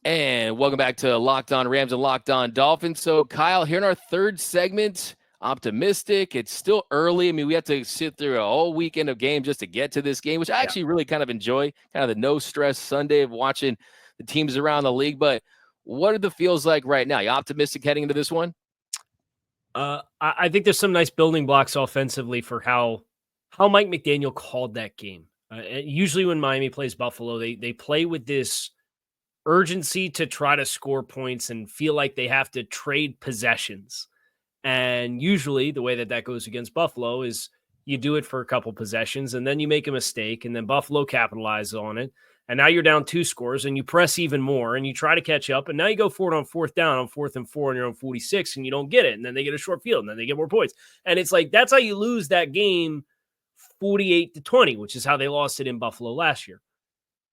And welcome back to Locked On Rams and Locked On Dolphins. So, Kyle, here in our third segment, optimistic. It's still early. I mean, we have to sit through a whole weekend of games just to get to this game, which I Yeah. actually really kind of enjoy, kind of the no-stress Sunday of watching the teams around the league. But what are the feels like right now? You optimistic heading into this one? I think there's some nice building blocks offensively for how Mike McDaniel called that game. Usually when Miami plays Buffalo, they play with this urgency to try to score points and feel like they have to trade possessions. And usually the way that goes against Buffalo is you do it for a couple possessions and then you make a mistake and then Buffalo capitalizes on it. And now you're down 2 scores and you press even more and you try to catch up. And now you go for it on 4th down on 4th and 4 on your own 46 and you don't get it. And then they get a short field and then they get more points. And it's like, that's how you lose that game 48-20, which is how they lost it in Buffalo last year.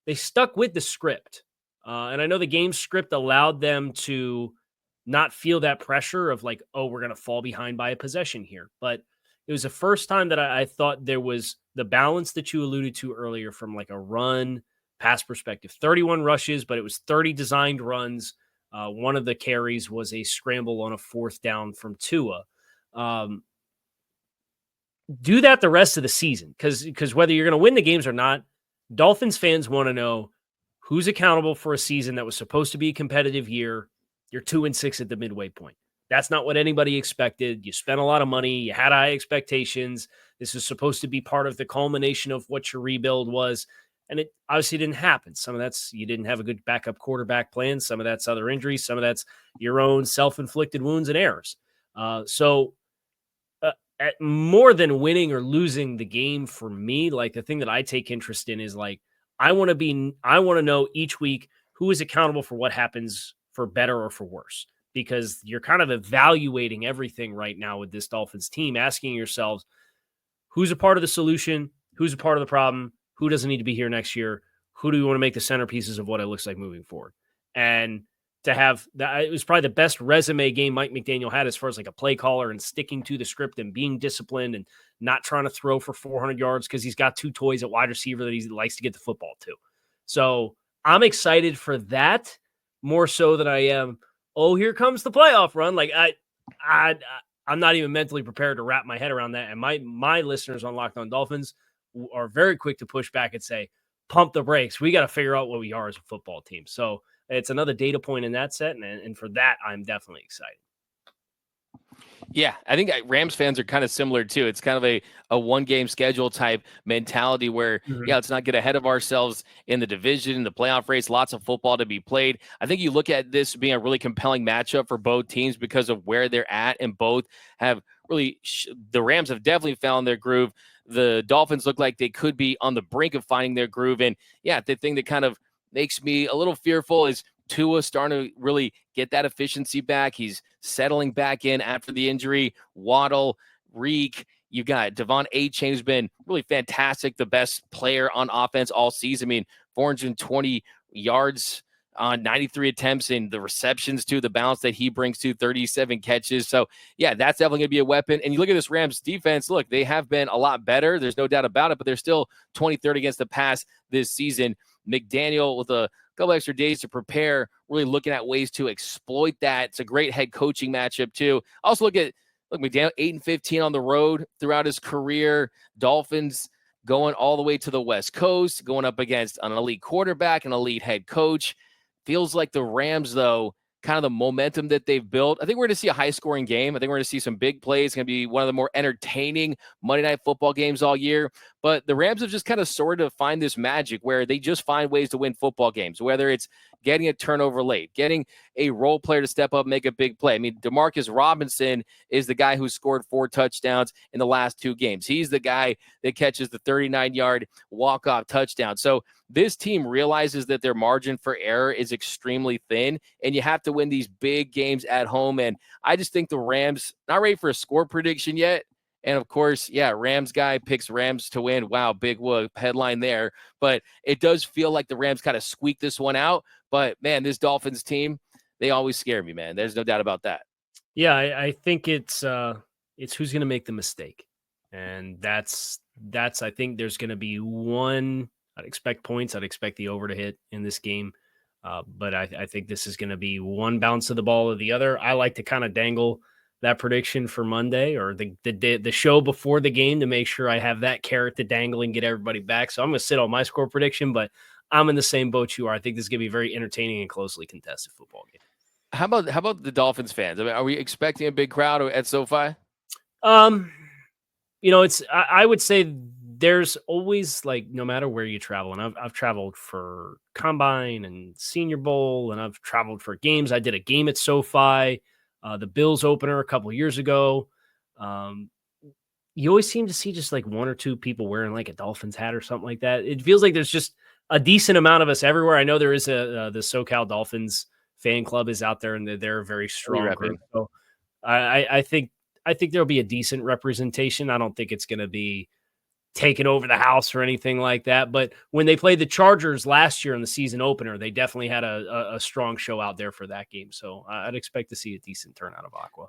They stuck with the script. And I know the game script allowed them to not feel that pressure of like, oh, we're going to fall behind by a possession here. But it was the first time that I thought there was the balance that you alluded to earlier from like a run pass perspective. 31 rushes, but it was 30 designed runs. One of the carries was a scramble on a 4th down from Tua. Do that the rest of the season because whether you're going to win the games or not, Dolphins fans want to know who's accountable for a season that was supposed to be a competitive year. You're 2-6 at the midway point. That's not what anybody expected. You spent a lot of money. You had high expectations. This was supposed to be part of the culmination of what your rebuild was. And it obviously didn't happen. Some of that's you didn't have a good backup quarterback plan. Some of that's other injuries. Some of that's your own self-inflicted wounds and errors. At more than winning or losing the game for me, like the thing that I take interest in is like, I want to know each week who is accountable for what happens for better or for worse, because you're kind of evaluating everything right now with this Dolphins team, asking yourselves who's a part of the solution, who's a part of the problem, who doesn't need to be here next year, who do we want to make the centerpieces of what it looks like moving forward. And to have that, it was probably the best resume game Mike McDaniel had as far as like a play caller and sticking to the script and being disciplined and not trying to throw for 400 yards because he's got 2 toys at wide receiver that he likes to get the football to. So I'm excited for that more so than I am, oh, here comes the playoff run. Like I'm not even mentally prepared to wrap my head around that. And my listeners on Locked On Dolphins are very quick to push back and say, pump the brakes. We got to figure out what we are as a football team. So it's another data point in that set. And for that, I'm definitely excited. Yeah, I think Rams fans are kind of similar too. It's kind of a one-game schedule type mentality where, let's not get ahead of ourselves in the division, the playoff race, lots of football to be played. I think you look at this being a really compelling matchup for both teams because of where they're at, and both have really the Rams have definitely found their groove. The Dolphins look like they could be on the brink of finding their groove. And yeah, the thing that kind of makes me a little fearful is Tua starting to really get that efficiency back. He's settling back in after the injury. Waddle, Reek, you've got Devon Achane, who's been really fantastic, the best player on offense all season. I mean, 420 yards on 93 attempts, and the receptions too, the balance that he brings to 37 catches. So, yeah, that's definitely going to be a weapon. And you look at this Rams defense, look, they have been a lot better. There's no doubt about it, but they're still 23rd against the pass this season. McDaniel with a couple extra days to prepare, really looking at ways to exploit that. It's a great head coaching matchup too. Also look McDaniel 8-15 on the road throughout his career. Dolphins going all the way to the West Coast, going up against an elite quarterback, an elite head coach. Feels like the Rams, though, kind of the momentum that they've built. I think we're going to see a high-scoring game. I think we're going to see some big plays. It's going to be one of the more entertaining Monday Night Football games all year. But the Rams have just kind of sort of find this magic where they just find ways to win football games, whether it's getting a turnover late, getting a role player to step up, make a big play. I mean, Demarcus Robinson is the guy who scored 4 touchdowns in the last 2 games. He's the guy that catches the 39-yard walk-off touchdown. So this team realizes that their margin for error is extremely thin, and you have to win these big games at home. And I just think the Rams, not ready for a score prediction yet. And of course, Rams guy picks Rams to win. Wow, big whoop headline there. But it does feel like the Rams kind of squeaked this one out. But man, this Dolphins team, they always scare me, man. There's no doubt about that. Yeah, I think it's who's going to make the mistake, and that's I think there's going to be one. I'd expect points. I'd expect the over to hit in this game. But I think this is going to be one bounce of the ball or the other. I like to kind of dangle that prediction for Monday or the show before the game to make sure I have that carrot to dangle and get everybody back. So I'm going to sit on my score prediction, but I'm in the same boat you are. I think this is going to be a very entertaining and closely contested football game. How about the Dolphins fans? I mean, are we expecting a big crowd at SoFi? I would say there's always, like, no matter where you travel, and I've traveled for Combine and Senior Bowl, and I've traveled for games. I did a game at SoFi, the Bills opener a couple years ago. Um, you always seem to see just like one or two people wearing like a Dolphins hat or something like that. It feels like there's just a decent amount of us everywhere. I know there is the SoCal Dolphins fan club is out there, and they're a very strong group. So I think there'll be a decent representation. I don't think it's going to be taking over the house or anything like that. But when they played the Chargers last year in the season opener, they definitely had a strong show out there for that game. So I'd expect to see a decent turnout of Aqua.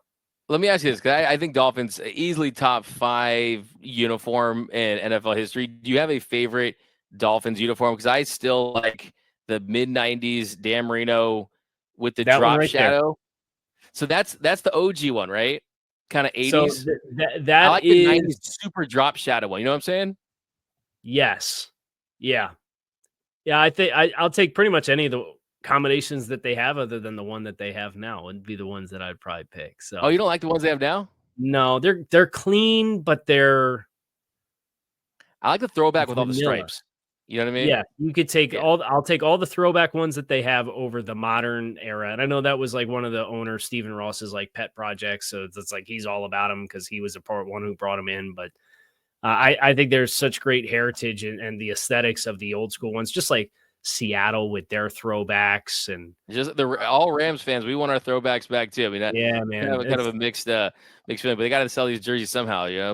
Let me ask you this, because I think Dolphins easily top 5 uniform in NFL history. Do you have a favorite Dolphins uniform? Because I still like the mid-90s Dan Marino with the That one drop right there. shadow. So that's the OG one, right? Kind of 80s. So I that like the 90s super drop shadow one. You know what I'm saying? yes. Yeah. Yeah, I think I'll take pretty much any of the combinations that they have other than the one that they have now would be the ones that I'd probably pick. Oh, So you don't like the ones they have now? no, they're clean, but they're I like the throwback with all the vanilla. stripes. You know what I mean? Yeah, you could take Yeah. I'll take all the throwback ones that they have over the modern era. And I know that was like one of the owner Stephen Ross's like pet projects. So it's like he's all about him because he was a part one who brought him in. But I think there's such great heritage and the aesthetics of the old school ones, just like Seattle with their throwbacks and Just all Rams fans, we want our throwbacks back too. I mean, yeah, kind man. of a mixed feeling, but they got to sell these jerseys somehow, you know.